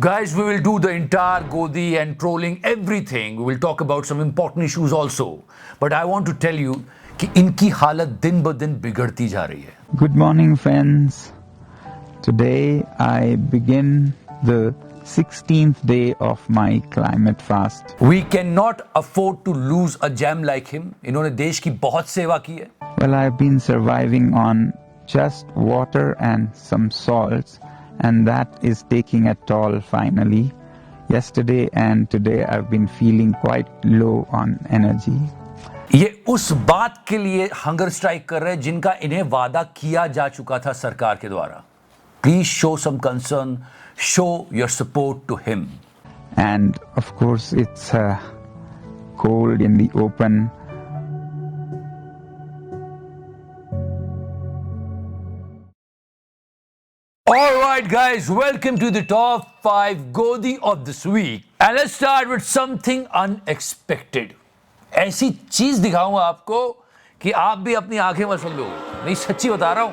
Guys, we will do the entire Godi and trolling everything. We will talk about some important issues also. But I want to tell you कि इनकी हालत दिन ब दिन बिगड़ती जा रही है. Good morning, friends. Today I begin the 16th day of my climate fast. We cannot afford to lose a gem like him. इन्होंने देश की बहुत सेवा की है. Well, I've been surviving on just water and some salts, and that is taking a toll finally. Yesterday and today I've been feeling quite low on energy. ये उस बात के लिए हंगर स्ट्राइक कर रहे हैं जिनका इन्हें वादा किया जा चुका था सरकार के द्वारा. Please show some concern, show your support to him. And of course it's cold in the open. Alright guys, welcome to the top 5 Godi of this week. And let's start with something unexpected. ऐसी चीज दिखाऊंगा आपको कि आप भी अपनी आंखें muscle लो. नहीं, सच्ची बता रहा हूं.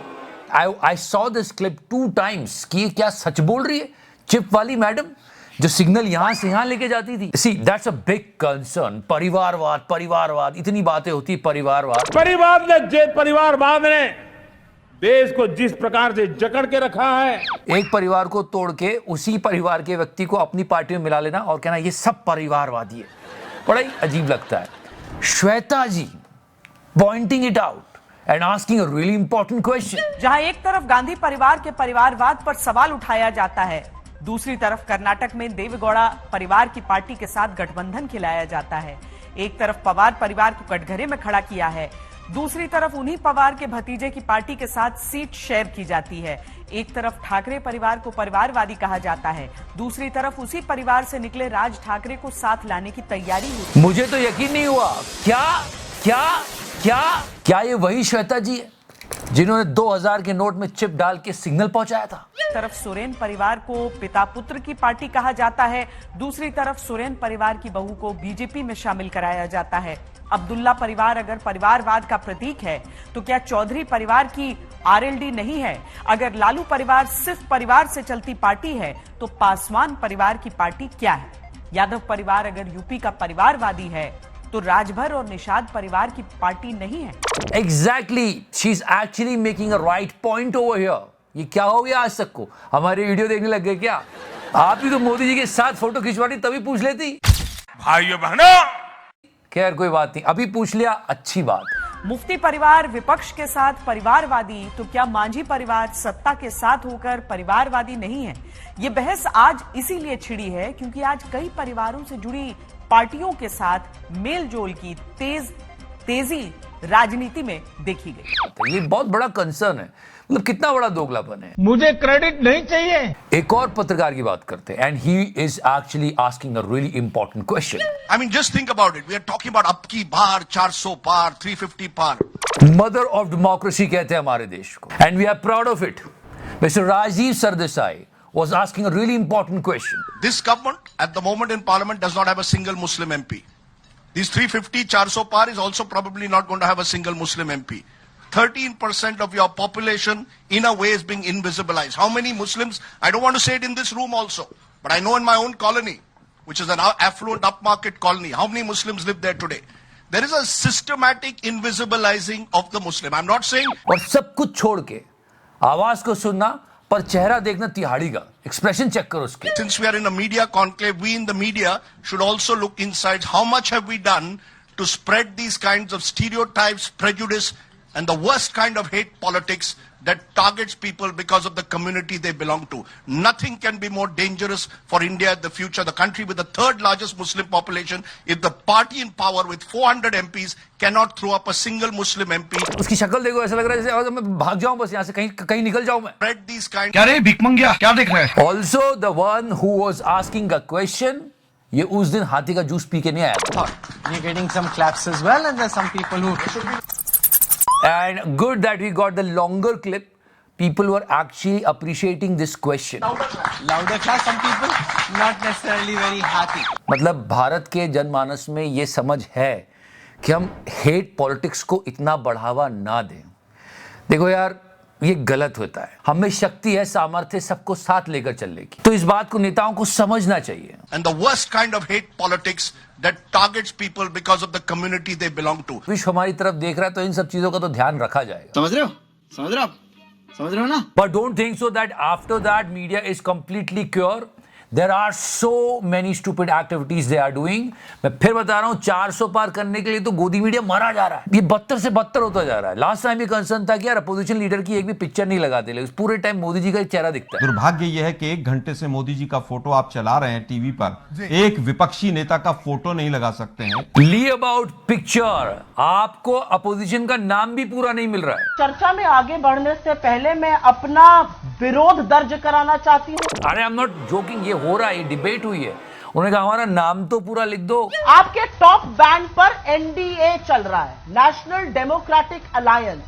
I saw this clip 2 times कि ये क्या सच बोल रही है. चिप वाली मैडम जो सिग्नल यहां से यहां लेके जाती थी. See, that's a big concern. परिवारवाद, इतनी बातें होती परिवारवाद. परिवारवाद ने देश को जिस प्रकार से जकड़ के रखा है, एक परिवार को तोड़ के उसी परिवार के व्यक्ति को अपनी पार्टी में मिला लेना और कहना ये सब परिवारवादी है, बड़ा ही अजीब लगता है. Shweta ji pointing it out and asking a really important question. जहां एक तरफ गांधी परिवार के परिवारवाद पर सवाल उठाया जाता है, दूसरी तरफ कर्नाटक में देवेगौड़ा परिवार की पार्टी के साथ गठबंधन खिलाया जाता है. एक तरफ पवार परिवार को कटघरे में खड़ा किया है, दूसरी तरफ उन्हीं पवार के भतीजे की पार्टी के साथ सीट शेयर की जाती है. एक तरफ ठाकरे परिवार को परिवारवादी कहा जाता है, दूसरी तरफ उसी परिवार से निकले राज ठाकरे को साथ लाने की तैयारी हुई. मुझे तो यकीन नहीं हुआ. क्या ये वही श्वेता जी है जिन्होंने 2000 के नोट में चिप डाल के सिग्नल पहुंचाया था? एक तरफ सोरेन परिवार को पिता पुत्र की पार्टी कहा जाता है, दूसरी तरफ सोरेन परिवार की बहू को बीजेपी में शामिल कराया जाता है. अब्दुल्ला परिवार अगर परिवारवाद का प्रतीक है तो क्या चौधरी परिवार की आरएलडी नहीं है? अगर लालू परिवार सिर्फ परिवार से चलती पार्टी है तो पासवान परिवार की पार्टी क्या है? यादव परिवार अगर यूपी का परिवारवादी है तो राजभर और निषाद परिवार की पार्टी नहीं है. Exactly, she's actually making a right point over here. ये क्या हो गया आज तक को? हमारे वीडियो देखने लग गए क्या? आप भी तो मोदी जी के साथ फोटो खिंचवानी तभी पूछ लेती. भाइयों बहनों, खैर कोई बात नहीं, अभी पूछ लिया, अच्छी बात. मुफ्ती परिवार विपक्ष के साथ परिवारवादी, तो क्या मांझी परिवार सत्ता के साथ होकर परिवारवादी नहीं है? ये बहस आज इसीलिए छिड़ी है क्योंकि आज कई परिवारों से जुड़ी पार्टियों के साथ मेलजोल की तेजी राजनीति में देखी गई. ये बहुत बड़ा कंसर्न है. मतलब कितना बड़ा दोगलापन है. मुझे क्रेडिट नहीं चाहिए. एक और पत्रकार की बात करते हैं and he is actually asking a really important question. I mean, just think about it. We are talking about अब की बार 400 पार, 350 पार. मदर ऑफ डेमोक्रेसी कहते हैं हमारे देश को and we are proud of it. Mister Rajiv Sardesai was asking a really important question. This government at the moment in parliament does not have a single Muslim MP. These 350 400 par is also probably not going to have a single Muslim MP. 13% of your population in a way is being invisibilized. How many Muslims? I don't want to say it in this room also, but I know in my own colony, which is an affluent upmarket colony, how many Muslims live there today? There is a systematic invisibilizing of the Muslim. I'm not saying और सब कुछ छोड़ के आवाज को सुनना पर चेहरा देखना तिहाड़ी का. एक्सप्रेशन चेक करो उसके. since we are in a media conclave, we in the media should also look inside how much have we done to spread these kinds of stereotypes, prejudice, and the worst kind of hate politics that targets people because of the community they belong to. Nothing can be more dangerous for India in the future, the country with the 3rd largest Muslim population, if the party in power with 400 MPs cannot throw up a single Muslim MP. उसकी शक्ल देखो, ऐसा लग रहा है जैसे मैं भाग जाऊं बस यहाँ से, कहीं निकल जाऊं मैं. Spread these kind. क्या रे भिख मंगिया, क्या देख रहे हैं? Also the one who was asking a question, ये उस दिन हाथी का जूस पी के नहीं आया था. You're getting some claps as well, and there's some people who. And good that we got the longer clip. People were actually appreciating this question. Louder claps, some people not necessarily very happy. मतलब भारत के जनमानस में ये समझ है कि हम hate politics को इतना बढ़ावा ना दें. देखो यार, ये गलत होता है। हमें शक्ति है, सामर्थ्य सबको साथ लेकर चलने की, तो इस बात को नेताओं को समझना चाहिए। And the worst kind of hate politics that targets people because of the community they belong to. विश्व हमारी तरफ देख रहा है, तो इन सब चीजों का तो ध्यान रखा जाएगा। समझ रहे हो? समझ रहे हो आप? समझ रहे हो ना? But don't think so that after that media is completely pure. There are so many stupid activities they are doing. मैं फिर बता रहा हूँ, 400 पार करने के लिए तो गोदी मीडिया मारा जा रहा है। ये बदतर से बदतर होता जा रहा है। लास्ट टाइम ये कंसर्न था कि यार अपोजिशन लीडर की एक भी पिक्चर नहीं लगाते, लेकिन पूरे टाइम मोदी जी का चेहरा दिखता है। दुर्भाग्य यह है कि 1 घंटे से मोदी जी का फोटो आप चला रहे हैं टीवी पर, एक विपक्षी नेता का फोटो नहीं लगा सकते हैं। ली अबाउट पिक्चर, आपको अपोजिशन का नाम भी पूरा नहीं मिल रहा है। चर्चा में आगे बढ़ने से पहले मैं अपना विरोध दर्ज कराना चाहती हूँ। अरे आई एम नॉट जोकिंग, ये हो रहा है, ये डिबेट हुई है। उन्होंने कहा हमारा नाम तो पूरा लिख दो। आपके टॉप बैंड पर एनडीए चल रहा है, नेशनल डेमोक्रेटिक अलायंस।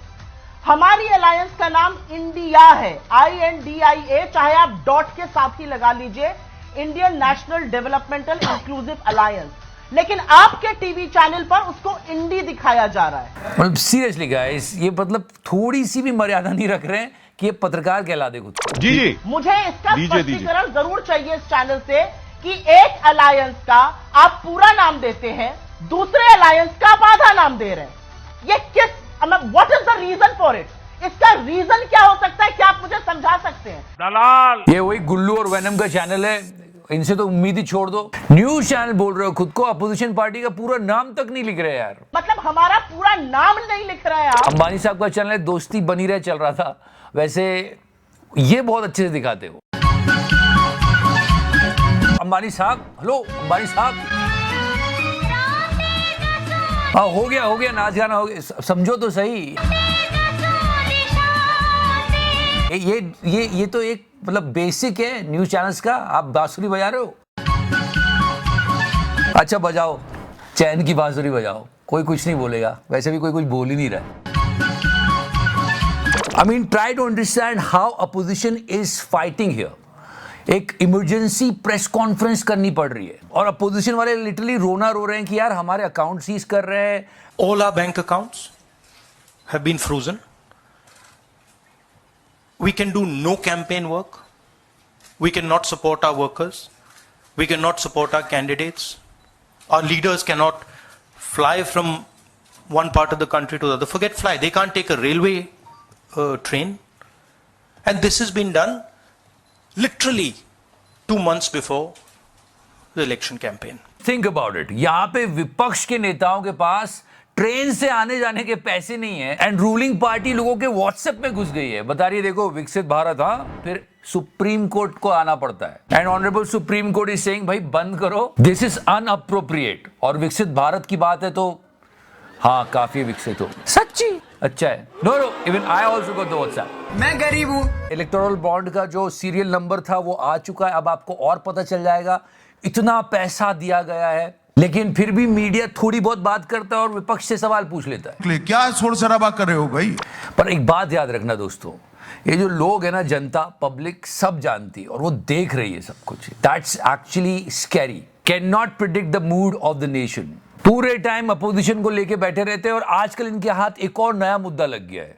हमारी अलायंस का नाम इंडिया है, INDIA, चाहे आप डॉट के साथ ही लगा लीजिए, Indian national developmental inclusive alliance. लेकिन आपके टीवी चैनल पर उसको इंडी दिखाया जा रहा है। मतलब सीरियसली गाइस, ये मतलब थोड़ी सी भी मर्यादा नहीं रख रहे हैं कि ये पत्रकार कहला दे खुद को। जी मुझे इसका स्पष्टीकरण जरूर चाहिए इस चैनल से कि एक अलायंस का आप पूरा नाम देते हैं, दूसरे अलायंस का आप आधा नाम दे रहे हैं। ये किस, what is the reason for it? इसका रीजन क्या हो सकता है? क्या आप मुझे समझा सकते हैं? दलाल। ये वही गुल्लू और वैनम का चैनल है, इनसे तो उम्मीद ही छोड़ दो। न्यूज चैनल बोल रहे हो खुद को, अपोजिशन पार्टी का पूरा नाम तक नहीं लिख रहे यार। मतलब हमारा पूरा नाम नहीं लिख रहे हैं आप। अंबानी साहब का चैनल है, दोस्ती बनी रहे चल रहा था। वैसे ये बहुत अच्छे से दिखाते हो। अंबानी साहब, हेलो अंबानी साहब। हाँ हो गया नाच गाना हो गया, समझो तो सही। ये तो एक मतलब बेसिक है न्यूज चैनल्स का। आप बांसुरी बजा रहे हो, अच्छा बजाओ, चैन की बांसुरी बजाओ, कोई कुछ नहीं बोलेगा। वैसे भी कोई कुछ बोल ही नहीं रहा है। I mean, try to understand how opposition is fighting here. एक इमरजेंसी प्रेस कॉन्फ्रेंस करनी पड़ रही है और अपोजिशन वाले लिटरली रोना रो रहे हैं कि यार हमारे अकाउंट सीज कर रहे हैं। All our bank accounts have been frozen. We can do no campaign work. We cannot support our workers. We cannot support our candidates. Our leaders cannot fly from one part of the country to the other. Forget fly. They can't take a railway train. And this has been done literally 2 months before the election campaign. Think about it. यहाँ पे विपक्ष के नेताओं के पास train से आने जाने के पैसे नहीं है एंड रूलिंग पार्टी लोगों के व्हाट्सएप में घुस गई है। बता रही है देखो विकसित भारत, हाँ फिर सुप्रीम कोर्ट को आना पड़ता है and honourable supreme court is saying भाई बंद करो, दिस इज अनअप्रोप्रिएट। और विकसित भारत की बात है तो हाँ काफी विकसित हो, सच्ची अच्छा है। No even I also got the WhatsApp. मैं गरीब हूँ। इलेक्टोरल बॉन्ड का जो सीरियल नंबर था वो आ चुका है, अब आपको और पता चल जाएगा। इतना पैसा दिया गया है, लेकिन फिर भी मीडिया थोड़ी बहुत बात करता है और विपक्ष से सवाल पूछ लेता है। क्या शोर शराबा कर रहे हो भाई? पर एक बात याद रखना दोस्तों, ये जो लोग है ना, जनता पब्लिक सब जानती है और वो देख रही है सब कुछ। That's actually scary. Can not predict the mood off the nation. पूरे टाइम अपोजिशन को लेके बैठे रहते हैं और आजकल इनके हाथ एक और नया मुद्दा लग गया है।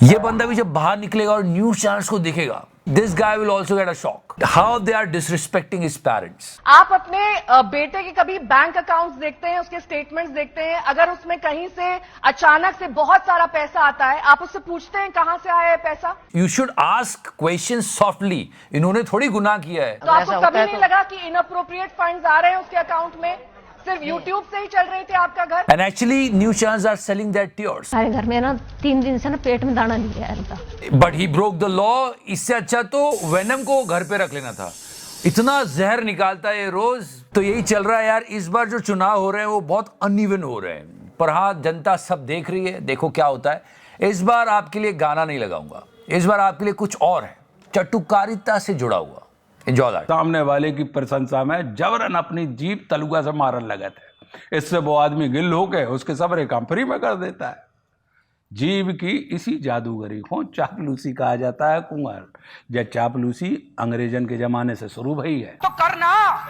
ये बंदा भी जब बाहर निकलेगा और न्यूज चैनल्स को देखेगा, this guy will also get a shock. How they are disrespecting his parents. आप अपने बेटे के कभी बैंक अकाउंट्स देखते हैं, उसके स्टेटमेंट्स देखते हैं, अगर उसमें कहीं से अचानक से बहुत सारा पैसा आता है, आप उससे पूछते हैं कहां से आया है पैसा? You should ask questions softly. इन्होंने थोड़ी गुनाह किया है। तो आपको कभी नहीं लगा कि इनअप्रोप्रिएट फंड्स आ रहे हैं उसके अकाउंट में? सिर्फ YouTube से ही चल रहे थे आपका घर? And actually news channels are selling their tears. हमारे घर में ना 3 दिन से ना पेट में दाना नहीं आया था। But he broke the law. इससे अच्छा तो वेनम को घर पे रख लेना था। इतना जहर निकालता है ये रोज। तो यही चल रहा है यार। इस बार जो चुनाव हो रहे हैं वो बहुत अनइवन हो रहे हैं, पर हाँ जनता सब देख रही है। देखो क्या होता है। इस बार आपके लिए गाना नहीं लगाऊंगा, इस बार आपके लिए कुछ और है, चटुकारिता से जुड़ा हुआ। Enjoy that. सामने वाले की प्रशंसा में जबरन अपनी जीप तलुआ से मारन लगे थे। इससे वो आदमी गिल होके उसके सबरे काम फ्री में कर देता है। जीव की इसी जादूगरी को चापलूसी कहा जाता है कुंवर। यह चापलूसी अंग्रेजन के जमाने से शुरू भई है। तो करना